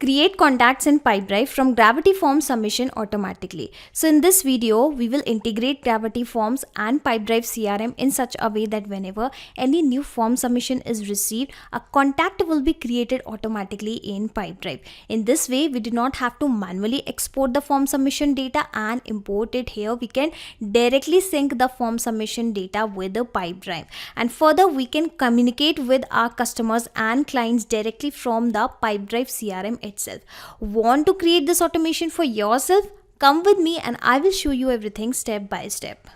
Create contacts in Pipedrive from Gravity Forms submission automatically. So in this video, we will integrate Gravity Forms and Pipedrive CRM in such a way that whenever any new form submission is received, a contact will be created automatically in Pipedrive. In this way, we do not have to manually export the form submission data and import it here. We can directly sync the form submission data with the Pipedrive. And further, we can communicate with our customers and clients directly from the Pipedrive CRM itself. Want to create this automation for yourself? Come with me and I will show you everything step by step.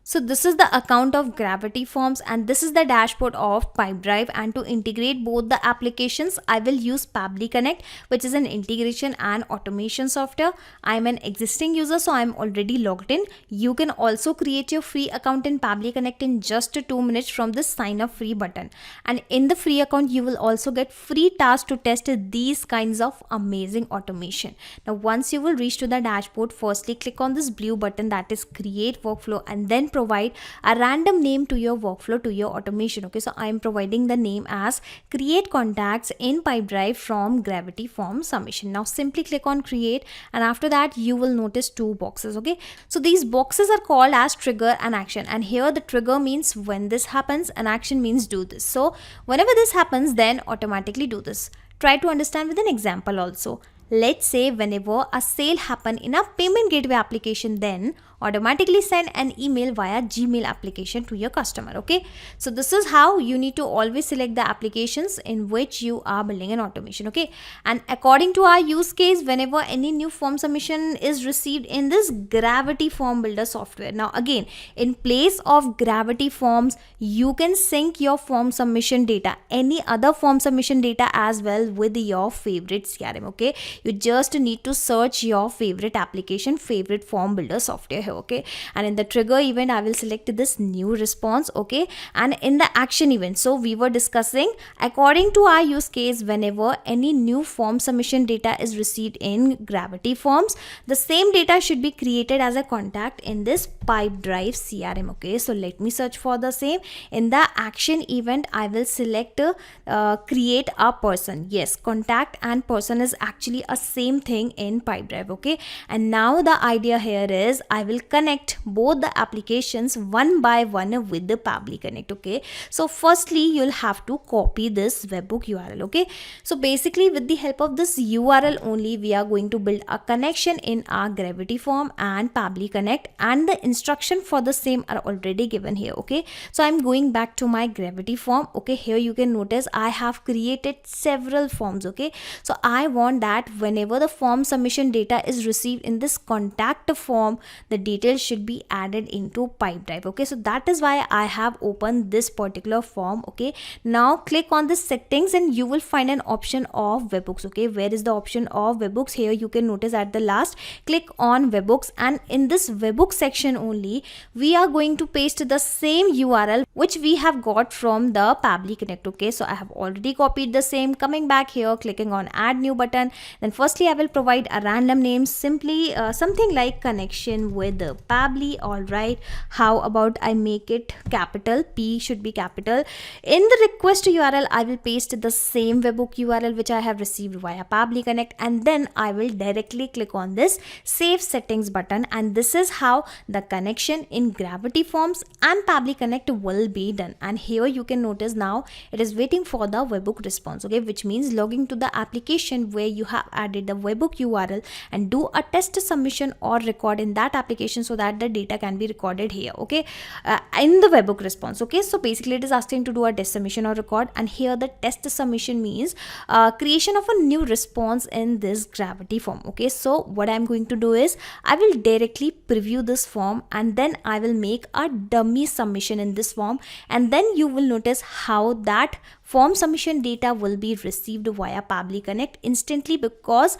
So this is the account of Gravity Forms and this is the dashboard of Pipedrive, and to integrate both the applications I will use Pabbly Connect, which is an integration and automation software. I am an existing user, so I am already logged in. You can also create your free account in Pabbly Connect in just 2 minutes from this sign up free button, and in the free account you will also get free tasks to test these kinds of amazing automation. Now once you will reach to the dashboard, firstly click on this blue button that is create workflow and then provide a random name to your workflow, to your automation. Okay, so I am providing the name as create contacts in Pipedrive from Gravity Forms submission. Now simply click on create, and after that you will notice 2 boxes. Okay, so these boxes are called as trigger and action, and here the trigger means when this happens and action means do this. So whenever this happens, then automatically do this. Try to understand with an example also. Let's say whenever a sale happen in a payment gateway application, then automatically send an email via Gmail application to your customer. Okay, so this is how you need to always select the applications in which you are building an automation. Okay, and according to our use case, whenever any new form submission is received in this Gravity Form Builder software, now again in place of Gravity Forms, you can sync your form submission data, any other form submission data as well, with your favorite CRM. Okay, you just need to search your favorite application, favorite form builder software here. Okay, and in the trigger event I will select this new response. Okay, and in the action event, so we were discussing according to our use case, whenever any new form submission data is received in Gravity Forms, the same data should be created as a contact in this Pipedrive CRM. Okay, so let me search for the same. In the action event I will select create a person. Yes, contact and person is actually a same thing in Pipedrive. Okay, and now the idea here is I will connect both the applications one by one with the Pabbly Connect. Okay, so firstly you'll have to copy this webhook URL. Okay, so basically with the help of this URL only, we are going to build a connection in our Gravity Form and Pabbly Connect, and the instruction for the same are already given here. Okay, so I'm going back to my Gravity Form. Okay, here you can notice I have created several forms. Okay, so I want that whenever the form submission data is received in this contact form, the details should be added into Pipedrive. Okay, so that is why I have opened this particular form. Okay, now click on the settings and you will find an option of webhooks. Okay, where is the option of webhooks? Here you can notice at the last, click on webhooks, and in this webhook section only we are going to paste the same URL which we have got from the Pabbly Connect. Okay, so I have already copied the same. Coming back here, clicking on add new button, then firstly I will provide a random name, simply something like connection with Pabbly. All right, how about I make it capital? P should be capital. In the request URL I will paste the same webhook URL which I have received via Pabbly Connect, and then I will directly click on this save settings button, and this is how the connection in Gravity Forms and Pabbly Connect will be done. And here you can notice now it is waiting for the webhook response. Okay, which means logging to the application where you have added the webhook URL and do a test submission or record in that application so that the data can be recorded here. Okay, in the webhook response. Okay, so basically it is asking to do a test submission or record, and here the test submission means creation of a new response in this Gravity Form. Okay, so what I'm going to do is I will directly preview this form and then I will make a dummy submission in this form, and then you will notice how that form submission data will be received via Pabbly Connect instantly, because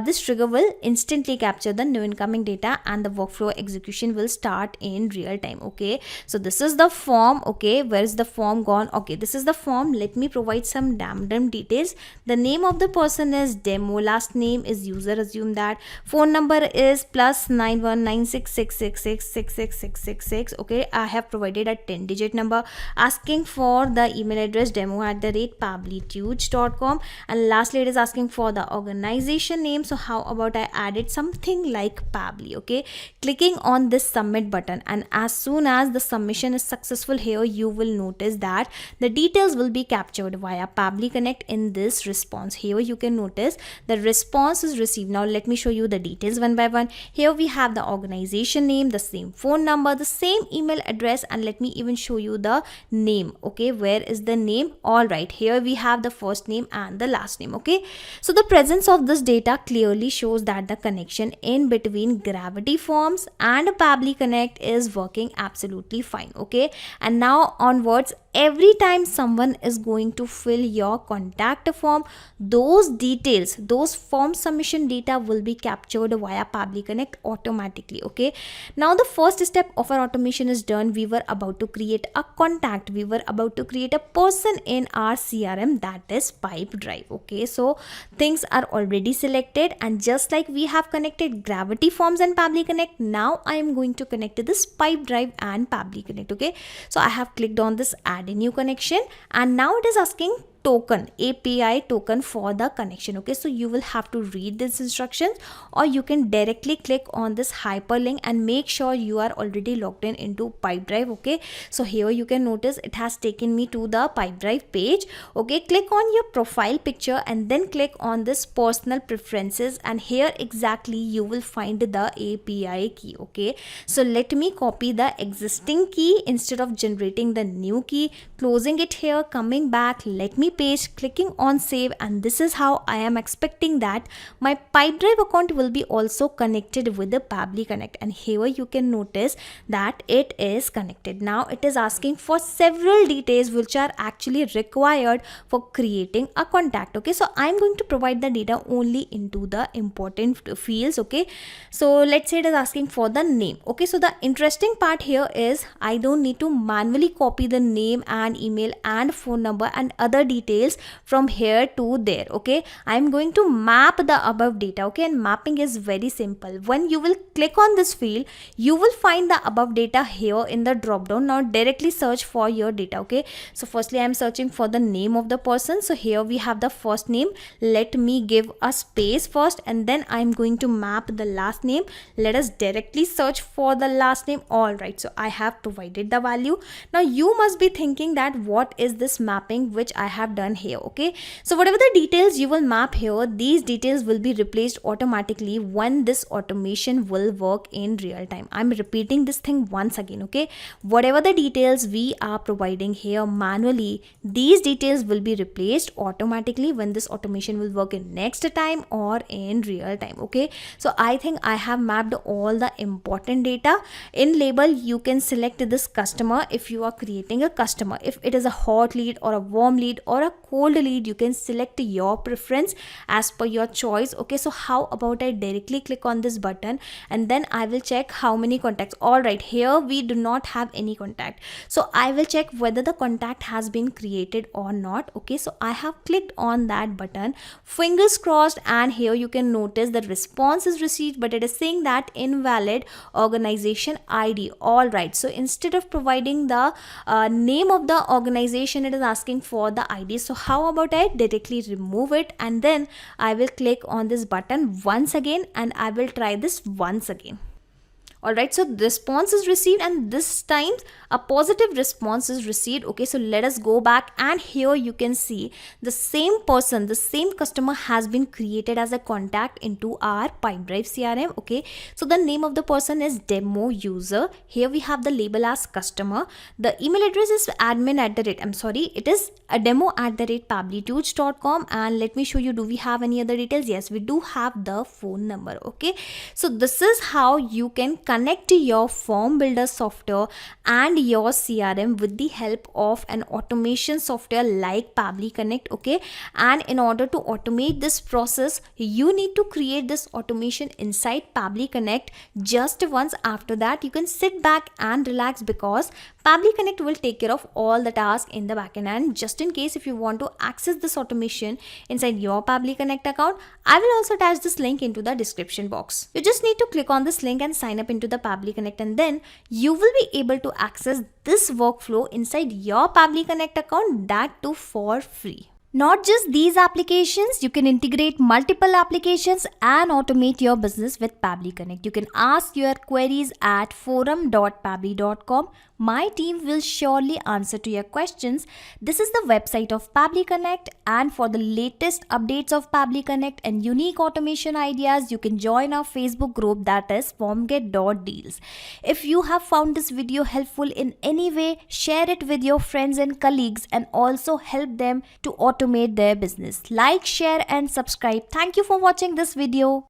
this trigger will instantly capture the new incoming data and the workflow execution will start in real time. Okay, so this is the form. Okay, where is the form gone? Okay, this is the form. Let me provide some random details. The name of the person is demo, last name is user, assume that. Phone number is +919666666666. Okay, I have provided a 10-digit number. Asking for the email address demo pabblytuge.com, and lastly it is asking for the organization name. So how about I added something like Pabbly. Okay, clicking on this submit button, and as soon as the submission is successful, here you will notice that the details will be captured via Pabbly Connect in this response. Here you can notice the response is received. Now let me show you the details one by one. Here we have the organization name, the same phone number, the same email address, and let me even show you the name. Okay, where is the name? All right, here we have the first name and the last name. Okay, so the presence of this data clearly shows that the connection in between Gravity Forms and Pabbly Connect is working absolutely fine. Okay, and now onwards, every time someone is going to fill your contact form, those details, those form submission data will be captured via Pabbly Connect automatically. Okay, now the first step of our automation is done. We were about to create a contact, we were about to create a person in our CRM, that is Pipedrive. Okay, so things are already selected, and just like we have connected Gravity Forms and Pabbly Connect, now I am going to connect to this Pipedrive and Pabbly Connect. Okay, so I have clicked on this add a new connection, and now it is asking token, API token for the connection. Okay, so you will have to read these instructions, or you can directly click on this hyperlink and make sure you are already logged in into Pipedrive. Okay, so here you can notice it has taken me to the Pipedrive page. Okay, click on your profile picture and then click on this personal preferences, and here exactly you will find the API key. Okay, so let me copy the existing key instead of generating the new key, closing it here, coming back, let me paste, clicking on save, and this is how I am expecting that my Pipedrive account will be also connected with the Pabbly Connect. And here you can notice that it is connected. Now it is asking for several details which are actually required for creating a contact. Okay, so I'm going to provide the data only into the important fields. Okay, so let's say it is asking for the name. Okay, so the interesting part here is I don't need to manually copy the name and email and phone number and other details from here to there. Okay, I'm going to map the above data. Okay, and mapping is very simple. When you will click on this field, you will find the above data here in the drop down. Now directly search for your data. Okay, so firstly I'm searching for the name of the person. So here we have the first name. Let me give a space first, and then I'm going to map the last name. Let us directly search for the last name. All right, so I have provided the value. Now you must be thinking that what is this mapping which I have done here. Okay, so whatever the details you will map here, these details will be replaced automatically when this automation will work in real time. I'm repeating this thing once again. Okay, whatever the details we are providing here manually, these details will be replaced automatically when this automation will work in next time or in real time. Okay, so I think I have mapped all the important data. In label you can select this customer if you are creating a customer. If it is a hot lead or a warm lead or a cold lead, you can select your preference as per your choice. Okay, so how about I directly click on this button and then I will check how many contacts. All right, here we do not have any contact, so I will check whether the contact has been created or not. Okay, so I have clicked on that button, fingers crossed, and here you can notice the response is received, but it is saying that invalid organization ID. All right, so instead of providing the name of the organization, it is asking for the ID. So how about I directly remove it, and then I will click on this button once again and I will try this once again. Alright, so the response is received, and this time a positive response is received. Okay, so let us go back, and here you can see the same person, the same customer has been created as a contact into our Pipedrive CRM. Okay, so the name of the person is demo user. Here we have the label as customer. The email address is it is a demo@pabblytuge.com, and let me show you, do we have any other details? Yes, we do have the phone number. Okay, so this is how you can connect your form builder software and your CRM with the help of an automation software like Pabbly Connect. Okay, and in order to automate this process, you need to create this automation inside Pabbly Connect just once. After that, you can sit back and relax, because Pabbly Connect will take care of all the tasks in the backend, and just in case if you want to access this automation inside your Pabbly Connect account, I will also attach this link into the description box. You just need to click on this link and sign up into the Pabbly Connect, and then you will be able to access this workflow inside your Pabbly Connect account, that too for free. Not just these applications, you can integrate multiple applications and automate your business with Pabbly Connect. You can ask your queries at forum.pabbly.com. My team will surely answer to your questions. This is the website of Pabbly Connect, and for the latest updates of Pabbly Connect and unique automation ideas, you can join our Facebook group, that is formget.deals. If you have found this video helpful in any way, share it with your friends and colleagues and also help them to automate their business. Like, share and subscribe. Thank you for watching this video.